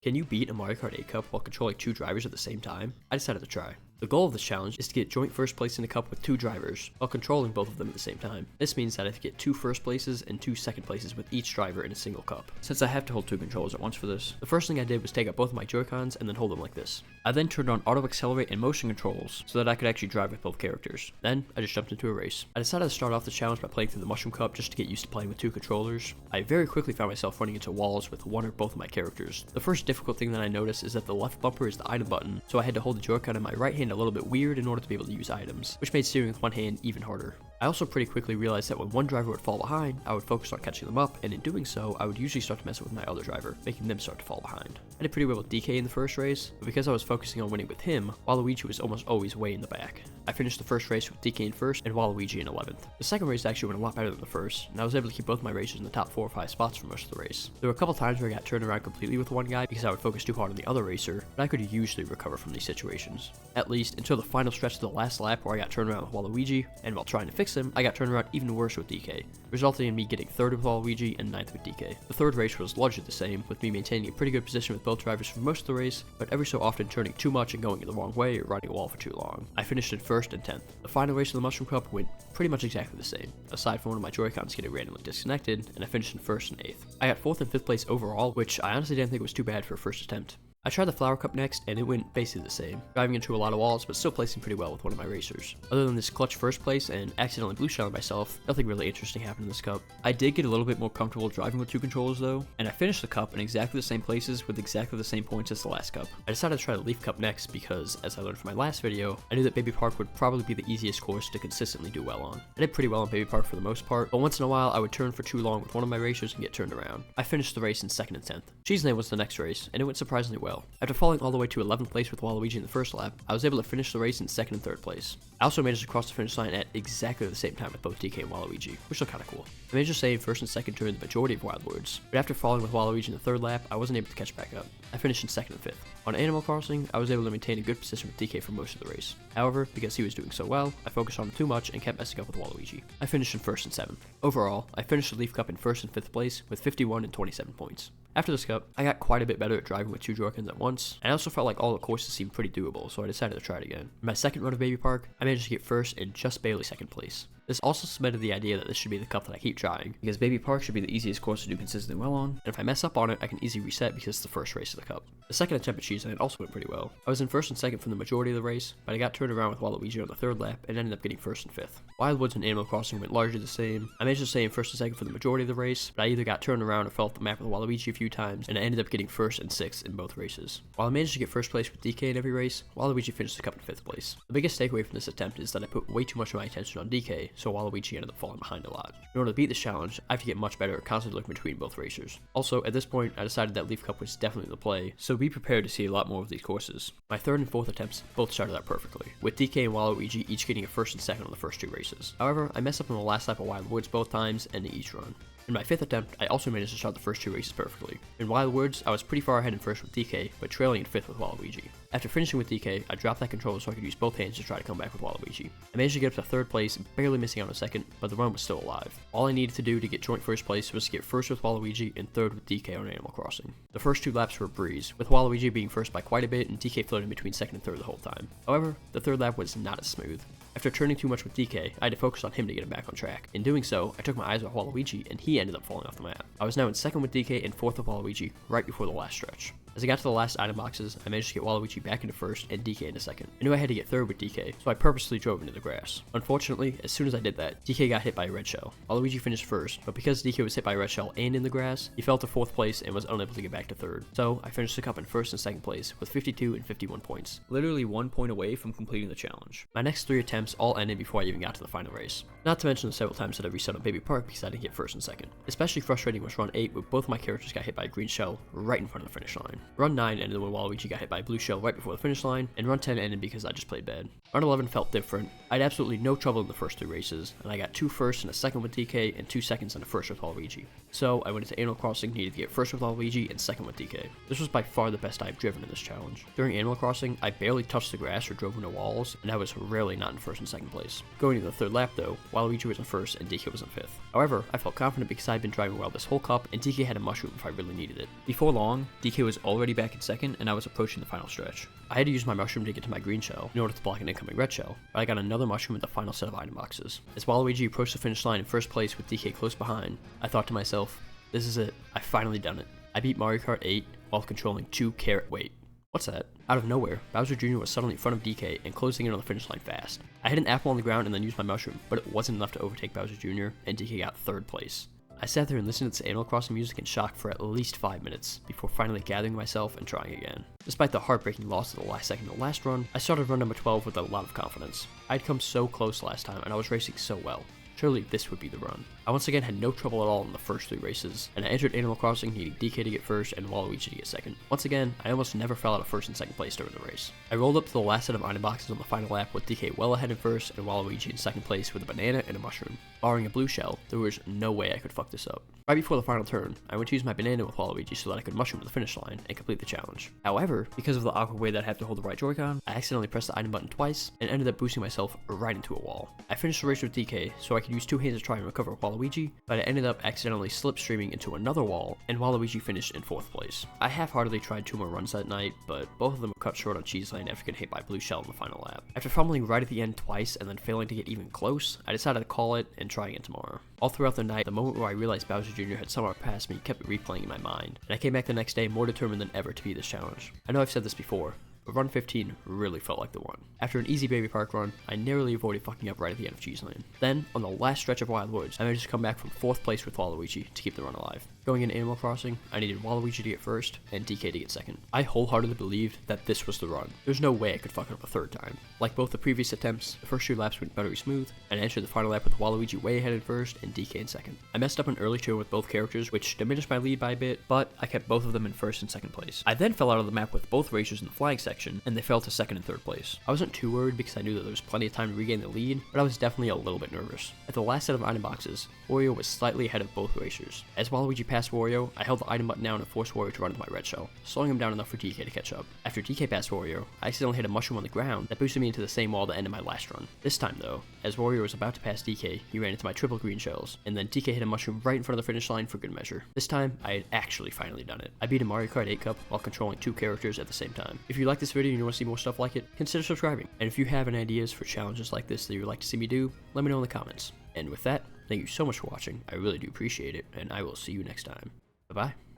Can you beat a Mario Kart 8 Cup while controlling two drivers at the same time? I decided to try. The goal of this challenge is to get joint first place in the cup with two drivers, while controlling both of them at the same time. This means that I have to get two first places and two second places with each driver in a single cup, since I have to hold two controllers at once for this. The first thing I did was take out both of my Joy-Cons and then hold them like this. I then turned on auto accelerate and motion controls so that I could actually drive with both characters. Then I just jumped into a race. I decided to start off the challenge by playing through the Mushroom Cup just to get used to playing with two controllers. I very quickly found myself running into walls with one or both of my characters. The first difficult thing that I noticed is that the left bumper is the item button, so I had to hold the Joy-Con in my right hand a little bit weird in order to be able to use items, which made steering with one hand even harder. I also pretty quickly realized that when one driver would fall behind, I would focus on catching them up, and in doing so, I would usually start to mess with my other driver, making them start to fall behind. I did pretty well with DK in the first race, but because I was focusing on winning with him, Waluigi was almost always way in the back. I finished the first race with DK in first and Waluigi in 11th. The second race actually went a lot better than the first, and I was able to keep both my races in the top 4 or 5 spots for most of the race. There were a couple times where I got turned around completely with one guy because I would focus too hard on the other racer, but I could usually recover from these situations. At least until the final stretch of the last lap where I got turned around with Waluigi, and while trying to fix him, I got turned around even worse with DK, resulting in me getting 3rd with Waluigi and 9th with DK. The third race was largely the same, with me maintaining a pretty good position with both drivers for most of the race, but every so often turning too much and going the wrong way or riding a wall for too long. I finished in 1st and 10th. The final race of the Mushroom Cup went pretty much exactly the same, aside from one of my Joy-Cons getting randomly disconnected, and I finished in 1st and 8th. I got 4th and 5th place overall, which I honestly didn't think was too bad for a first attempt. I tried the Flower Cup next, and it went basically the same, driving into a lot of walls, but still placing pretty well with one of my racers. Other than this clutch first place and accidentally blue shelling myself, nothing really interesting happened in this cup. I did get a little bit more comfortable driving with two controllers though, and I finished the cup in exactly the same places with exactly the same points as the last cup. I decided to try the Leaf Cup next because, as I learned from my last video, I knew that Baby Park would probably be the easiest course to consistently do well on. I did pretty well on Baby Park for the most part, but once in a while I would turn for too long with one of my racers and get turned around. I finished the race in 2nd and 10th. Cheese Lane was the next race, and it went surprisingly well. After falling all the way to 11th place with Waluigi in the first lap, I was able to finish the race in 2nd and 3rd place. I also managed to cross the finish line at exactly the same time with both DK and Waluigi, which looked kinda cool. I managed to save 1st and 2nd during the majority of Wild Words, but after falling with Waluigi in the 3rd lap, I wasn't able to catch back up. I finished in 2nd and 5th. On Animal Crossing, I was able to maintain a good position with DK for most of the race. However, because he was doing so well, I focused on him too much and kept messing up with Waluigi. I finished in 1st and 7th. Overall, I finished the Leaf Cup in 1st and 5th place with 51 and 27 points. After this cup, I got quite a bit better at driving with two Joy-Cons at once, and I also felt like all the courses seemed pretty doable, so I decided to try it again. In my second run of Baby Park, I managed to get 1st and just barely 2nd place. This also cemented the idea that this should be the cup that I keep trying, because Baby Park should be the easiest course to do consistently well on, and if I mess up on it, I can easily reset because it's the first race of the cup. The second attempt at Cheese Lane also went pretty well. I was in 1st and 2nd from the majority of the race, but I got turned around with Waluigi on the 3rd lap and ended up getting 1st and 5th. Wild Woods and Animal Crossing went largely the same. I managed to stay in 1st and 2nd for the majority of the race, but I either got turned around or fell off the map with Waluigi a few times, and I ended up getting 1st and 6th in both races. While I managed to get 1st place with DK in every race, Waluigi finished the cup in 5th place. The biggest takeaway from this attempt is that I put way too much of my attention on DK, so Waluigi ended up falling behind a lot. In order to beat this challenge, I have to get much better at constantly looking between both racers. Also, at this point, I decided that Leaf Cup was definitely the play, so be prepared to see a lot more of these courses. My 3rd and 4th attempts both started out perfectly, with DK and Waluigi each getting a 1st and 2nd on the first two races. However, I messed up on the last lap of Wild Woods both times, ending each run. In my 5th attempt, I also managed to start the first two races perfectly. In Wild Words, I was pretty far ahead in 1st with DK, but trailing in 5th with Waluigi. After finishing with DK, I dropped that controller so I could use both hands to try to come back with Waluigi. I managed to get up to 3rd place, barely missing out on 2nd, but the run was still alive. All I needed to do to get joint 1st place was to get 1st with Waluigi and 3rd with DK on Animal Crossing. The first two laps were a breeze, with Waluigi being 1st by quite a bit and DK floating between 2nd and 3rd the whole time. However, the 3rd lap was not as smooth. After turning too much with DK, I had to focus on him to get him back on track. In doing so, I took my eyes off Waluigi and he ended up falling off the map. I was now in 2nd with DK and 4th with Waluigi, right before the last stretch. As I got to the last item boxes, I managed to get Waluigi back into 1st and DK into 2nd. I knew I had to get 3rd with DK, so I purposely drove into the grass. Unfortunately, as soon as I did that, DK got hit by a red shell. Waluigi finished 1st, but because DK was hit by a red shell and in the grass, he fell to 4th place and was unable to get back to 3rd. So I finished the cup in 1st and 2nd place with 52 and 51 points, literally 1 point away from completing the challenge. My next 3 attempts all ended before I even got to the final race. Not to mention the several times that I reset on Baby Park because I didn't get 1st and 2nd. Especially frustrating was run 8 where both my characters got hit by a green shell right in front of the finish line. Run 9 ended when Waluigi got hit by a blue shell right before the finish line, and run 10 ended because I just played bad. Run 11 felt different. I had absolutely no trouble in the first 3 races, and I got 2 firsts and a 2nd with DK and 2 seconds and a 1st with Waluigi. So I went into Animal Crossing, needed to get 1st with Waluigi and 2nd with DK. This was by far the best I've driven in this challenge. During Animal Crossing, I barely touched the grass or drove into walls, and I was rarely not in 1st and 2nd place. Going into the 3rd lap though, Waluigi was in 1st and DK was in 5th. However, I felt confident because I had been driving well this whole cup, and DK had a mushroom if I really needed it. Before long, DK was already back in second, and I was approaching the final stretch. I had to use my mushroom to get to my green shell in order to block an incoming red shell, but I got another mushroom in the final set of item boxes. As Waluigi approached the finish line in first place with DK close behind, I thought to myself, this is it, I've finally done it. I beat Mario Kart 8 while controlling 2 carat weight. What's that? Out of nowhere, Bowser Jr. was suddenly in front of DK and closing in on the finish line fast. I hit an apple on the ground and then used my mushroom, but it wasn't enough to overtake Bowser Jr., and DK got 3rd place. I sat there and listened to this Animal Crossing music in shock for at least 5 minutes, before finally gathering myself and trying again. Despite the heartbreaking loss at the last second of the last run, I started run number 12 with a lot of confidence. I'd come so close last time and I was racing so well. Surely this would be the run. I once again had no trouble at all in the first 3 races, and I entered Animal Crossing needing DK to get first and Waluigi to get second. Once again, I almost never fell out of first and second place during the race. I rolled up to the last set of item boxes on the final lap with DK well ahead in first and Waluigi in second place with a banana and a mushroom. Barring a blue shell, there was no way I could fuck this up. Right before the final turn, I went to use my banana with Waluigi so that I could mushroom to the finish line and complete the challenge. However, because of the awkward way that I have to hold the right Joy-Con, I accidentally pressed the item button twice and ended up boosting myself right into a wall. I finished the race with DK so I could use 2 hands to try and recover Waluigi, but I ended up accidentally slipstreaming into another wall and Waluigi finished in 4th place. I half-heartedly tried 2 more runs that night, but both of them were cut short on Cheese Lane after getting hit by Blue Shell in the final lap. After fumbling right at the end twice and then failing to get even close, I decided to call it and try again tomorrow. All throughout the night, the moment where I realized Bowser Jr. had somehow passed me kept replaying in my mind, and I came back the next day more determined than ever to beat this challenge. I know I've said this before, but run 15 really felt like the one. After an easy Baby Park run, I narrowly avoided fucking up right at the end of Cheese Lane. Then, on the last stretch of Wild Woods, I managed to come back from 4th place with Waluigi to keep the run alive. Going into Animal Crossing, I needed Waluigi to get first and DK to get second. I wholeheartedly believed that this was the run. There's no way I could fuck it up a 3rd time. Like both the previous attempts, the first 2 laps went buttery smooth, and I entered the final lap with Waluigi way ahead in first and DK in second. I messed up an early turn with both characters, which diminished my lead by a bit, but I kept both of them in 1st and 2nd place. I then fell out of the map with both racers in the flying section, and they fell to 2nd and 3rd place. I wasn't too worried because I knew that there was plenty of time to regain the lead, but I was definitely a little bit nervous. At the last set of item boxes, Wario was slightly ahead of both racers. As Waluigi passed Wario, I held the item button down and forced Wario to run into my red shell, slowing him down enough for DK to catch up. After DK passed Wario, I accidentally hit a mushroom on the ground that boosted me into the same wall that ended my last run. This time though, as Wario was about to pass DK, he ran into my triple green shells, and then DK hit a mushroom right in front of the finish line for good measure. This time, I had actually finally done it. I beat a Mario Kart 8 Cup while controlling 2 characters at the same time. If you like this video and you want to see more stuff like it, consider subscribing. And if you have any ideas for challenges like this that you would like to see me do, let me know in the comments. And with that, thank you so much for watching. I really do appreciate it, and I will see you next time. Bye-bye.